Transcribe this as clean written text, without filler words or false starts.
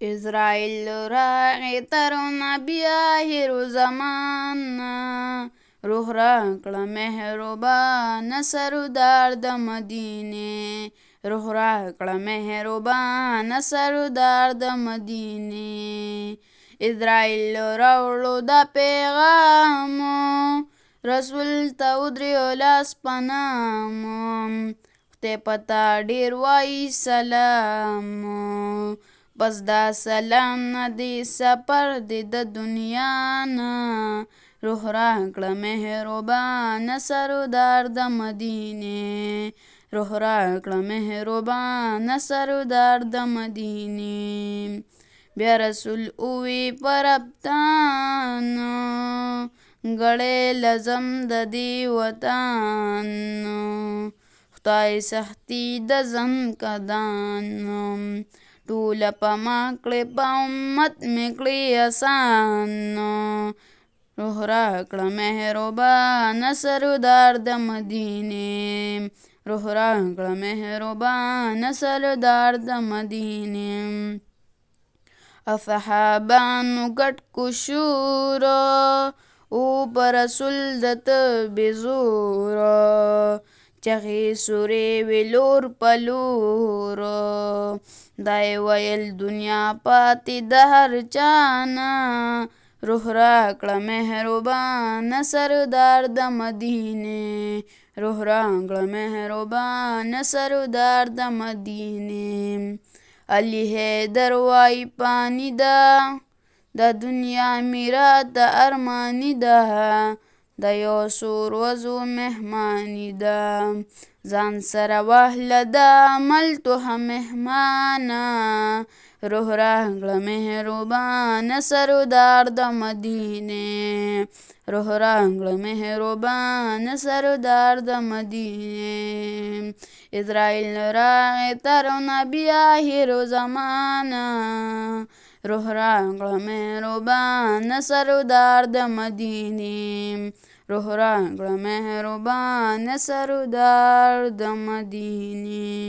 إزرائيل راغی ترونه بیا هیرو زمانه، روح راکړه مهربانه سردار د مدینې، روح راکړه مهربانه سردار د مدینې. إزرائیل راوړو دا پیغام، رسول ته ودرېو لاس په نام، خدای پتا ډېر وایي سلام، بس دا سلام نه دی سفر دی د دنیا نه، روح راکړه مهربانه سردار د مدینې، روح راکړه مهربانه سردار د مدینې. بیا رسول اوی پر ابتان، ګړی لزم د دی وطن، خدای سختی د ځن کدان، ټوله په ما کړې په امت مې کړې آسان، روح راکړه مهربانه سردار د مدینې، روح راکړه مهربانه سردار د مدینې. صحابانو ګډ کوشور او پر رسول د تبې زور، چغې سورې وې لور په لور، دای ویل دنیا پاتې د هر چانه، روح راکړه مهربانه سردار د مدینې، روح راکړه مهربانه سردار د مدینې. علی حیدر وایي پانی ده د دنیا میرات د ارمانی ده، د یو څو ورځو مهمانی ده، ځان سره وهله د عمل توه مهمانه، روح راکړه مهربانه سردار د مدینې، روح راکړه مهربانه سردار د مدینې. إزرائیل راغی ترونه بیا هیرو زمانه، روح راکړه مهربانه سردار د مدینې، روح راکړه مهربانه سردار د مدینې.